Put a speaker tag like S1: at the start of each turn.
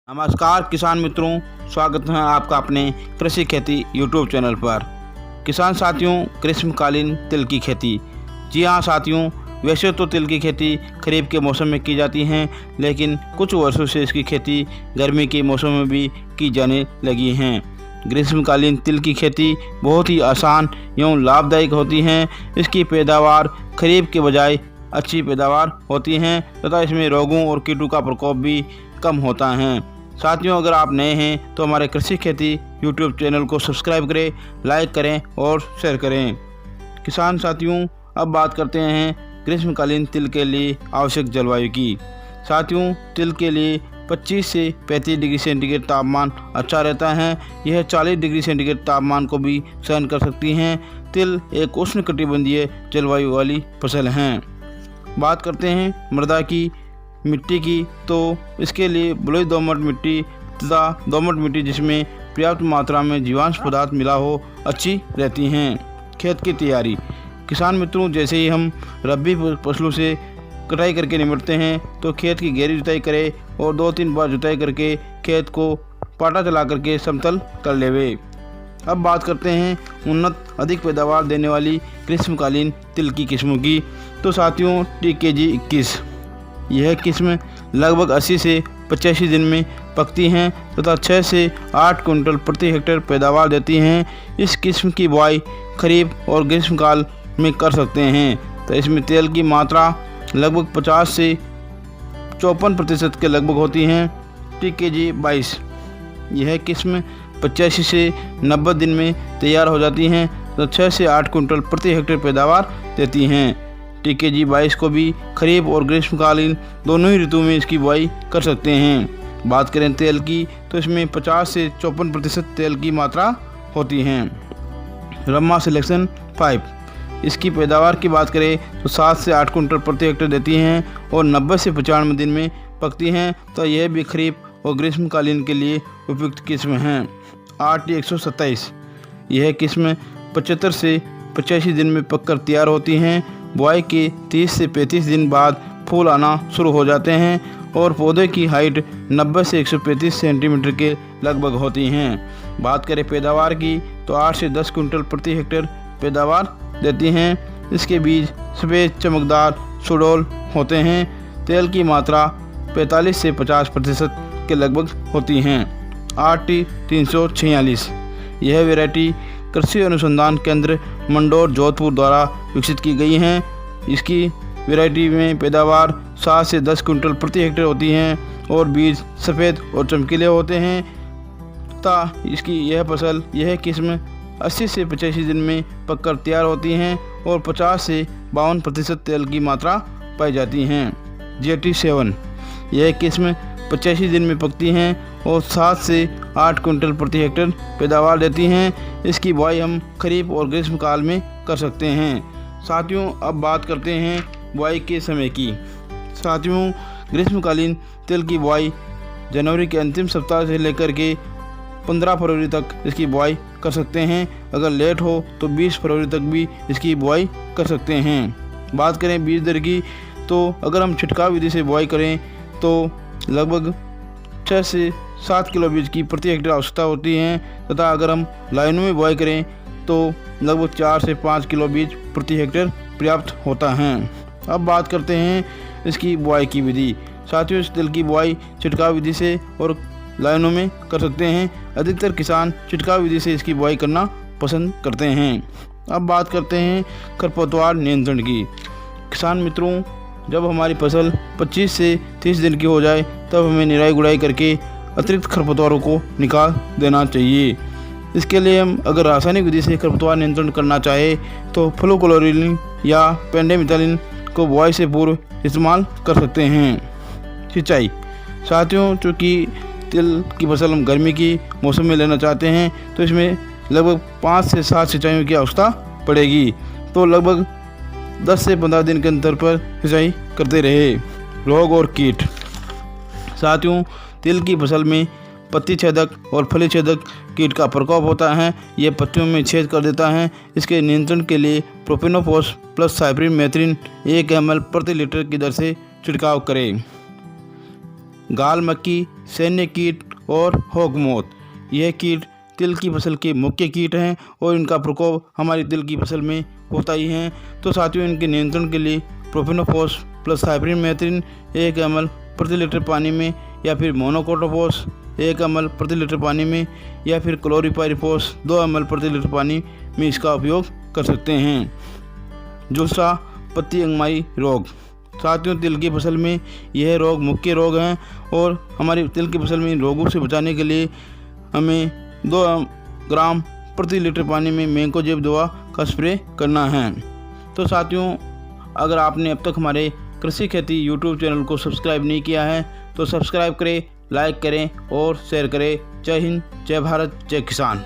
S1: नमस्कार किसान मित्रों, स्वागत है आपका अपने कृषि खेती यूट्यूब चैनल पर। किसान साथियों, ग्रीष्मकालीन तिल की खेती। जी हाँ साथियों, वैसे तो तिल की खेती खरीफ के मौसम में की जाती है, लेकिन कुछ वर्षों से इसकी खेती गर्मी के मौसम में भी की जाने लगी हैं। ग्रीष्मकालीन तिल की खेती बहुत ही आसान एवं लाभदायक होती है। इसकी पैदावार खरीफ के बजाय अच्छी पैदावार होती है तथा इसमें रोगों और कीटों का प्रकोप भी कम होता है। साथियों, अगर आप नए हैं तो हमारे कृषि खेती यूट्यूब चैनल को सब्सक्राइब करें, लाइक करें और शेयर करें। किसान साथियों, अब बात करते हैं ग्रीष्मकालीन तिल के लिए आवश्यक जलवायु की। साथियों, तिल के लिए 25 से 35 डिग्री सेंटीग्रेड तापमान अच्छा रहता है। यह 40 डिग्री सेंटीग्रेड तापमान को भी सहन कर सकती हैं। तिल एक उष्णकटिबंधीय जलवायु वाली फसल है। बात करते हैं मृदा की, मिट्टी की, तो इसके लिए बलुई दोमट मिट्टी तथा दोमट मिट्टी जिसमें पर्याप्त मात्रा में जीवांश पदार्थ मिला हो अच्छी रहती हैं। खेत की तैयारी। किसान मित्रों, जैसे ही हम रबी फसलों से कटाई करके निपटते हैं तो खेत की गहरी जुताई करें और 2-3 बार जुताई करके खेत को पाटा चला करके समतल कर लेवे। अब बात करते हैं उन्नत अधिक पैदावार देने वाली ग्रीष्मकालीन तिल की किस्मों की। तो साथियों, TKG 21 यह किस्म लगभग 80 से 85 दिन में पकती हैं तथा 6 से 8 कुंटल प्रति हेक्टेयर पैदावार देती हैं। इस किस्म की बुआई खरीफ और ग्रीष्मकाल में कर सकते हैं। तो इसमें तेल की मात्रा लगभग 50 से 54% के लगभग होती हैं। TKG 22 यह किस्म 85 से 90 दिन में तैयार हो जाती हैं तो 6 से 8 कुंटल प्रति हेक्टेयर पैदावार देती हैं। TKG 22 को भी खरीफ और ग्रीष्मकालीन दोनों ही ऋतु में इसकी बुआई कर सकते हैं। बात करें तेल की, तो इसमें 50 से 54% तेल की मात्रा होती है। रम्मा सिलेक्शन 5 इसकी पैदावार की बात करें तो 7 से 8 कुंटल प्रति हेक्टेयर देती हैं और 90 से 95 दिन में पकती हैं। तो यह भी खरीफ और ग्रीष्मकालीन के लिए उपयुक्त किस्म हैं। RT 127 यह किस्म 75 से 85 दिन में पककर तैयार होती हैं। बुआई के 30 से 35 दिन बाद फूल आना शुरू हो जाते हैं और पौधे की हाइट 90 से 135 सेंटीमीटर के लगभग होती हैं। बात करें पैदावार की, तो 8 से 10 कुंटल प्रति हेक्टेयर पैदावार देती हैं। इसके बीज सफ़ेद चमकदार सुडौल होते हैं। तेल की मात्रा 45 से 50% के लगभग होती हैं। RT 346 यह वैरायटी कृषि अनुसंधान केंद्र मंडौर जोधपुर द्वारा विकसित की गई हैं। इसकी वैरायटी में पैदावार 7 से 10 कुंटल प्रति हेक्टेयर होती हैं और बीज सफ़ेद और चमकीले होते हैं तथा यह किस्म 80 से 85 दिन में पककर तैयार होती हैं और 50 से 52% तेल की मात्रा पाई जाती हैं। JT 7 यह किस्म 85 दिन में पकती हैं और 7 से 8 कुंटल प्रति हेक्टेयर पैदावार देती हैं। इसकी बुआई हम खरीफ और ग्रीष्मकाल में कर सकते हैं। साथियों, अब बात करते हैं बुआई के समय की। साथियों, ग्रीष्मकालीन तिल की बुआई जनवरी के अंतिम सप्ताह से लेकर के 15 फरवरी तक इसकी बुआई कर सकते हैं। अगर लेट हो तो 20 फरवरी तक भी इसकी बुआई कर सकते हैं। बात करें बीज दर की, तो अगर हम छिटकाव विधि से बुआई करें तो लगभग 6 से 7 किलो बीज की प्रति हेक्टेयर आवश्यकता होती है तथा अगर हम लाइनों में बुआई करें तो लगभग 4 से 5 किलो बीज प्रति हेक्टेयर पर्याप्त होता है। अब बात करते हैं इसकी बुआई की विधि। साथियों, इस तिल की बुआई छिटकाव विधि से और लाइनों में कर सकते हैं। अधिकतर किसान छिटकाव विधि से इसकी बुआई करना पसंद करते हैं। अब बात करते हैं खरपतवार नियंत्रण की। किसान मित्रों, जब हमारी फसल 25 से 30 दिन की हो जाए तब हमें निराई गुड़ाई करके अतिरिक्त खरपतवारों को निकाल देना चाहिए। इसके लिए हम अगर रासायनिक विधि से खरपतवार नियंत्रण करना चाहे तो फ्लूक्लोरिलीन या पेंडेमिथालिन को बुआई से पूर्व इस्तेमाल कर सकते हैं। सिंचाई। साथियों, चूँकि तिल की फसल हम गर्मी की मौसम में लेना चाहते हैं तो इसमें लगभग 5 से 7 सिंचाइयों की आवश्यकता पड़ेगी। तो लगभग 10 से 15 दिन के अंतर पर सिंचाई करते रहे। रोग और कीट। साथियों, तिल की फसल में पत्ती छेदक और फली छेदक कीट का प्रकोप होता है। यह पत्तियों में छेद कर देता है। इसके नियंत्रण के लिए प्रोपिनोफॉस प्लस साइपरिमेथ्रिन 1 ml प्रति लीटर की दर से छिड़काव करें। गाल मक्खी, सैन्य कीट और होगमोथ। यह कीट तिल की फसल के मुख्य कीट हैं और इनका प्रकोप हमारी तिल की फसल में होता ही है। तो साथियों, इनके नियंत्रण के लिए प्रोफेनोफॉस प्लस साइपरमेथ्रिन 1 ml प्रति लीटर पानी में, या फिर मोनोक्रोटोफॉस 1 ml प्रति लीटर पानी में, या फिर क्लोरीपाइरिफॉस 2 ml प्रति लीटर पानी में इसका उपयोग कर सकते हैं। दूसरा, पत्ती अंगमाई रोग। साथियों, तिल की फसल में यह रोग मुख्य रोग हैं और हमारी तिल की फसल में इन रोगों से बचाने के लिए हमें 2 ग्राम प्रति लीटर पानी में मैंकोजेब दवा का स्प्रे करना है। तो साथियों, अगर आपने अब तक हमारे कृषि खेती यूट्यूब चैनल को सब्सक्राइब नहीं किया है तो सब्सक्राइब करें, लाइक करें और शेयर करें। जय हिंद, जय भारत, जय किसान।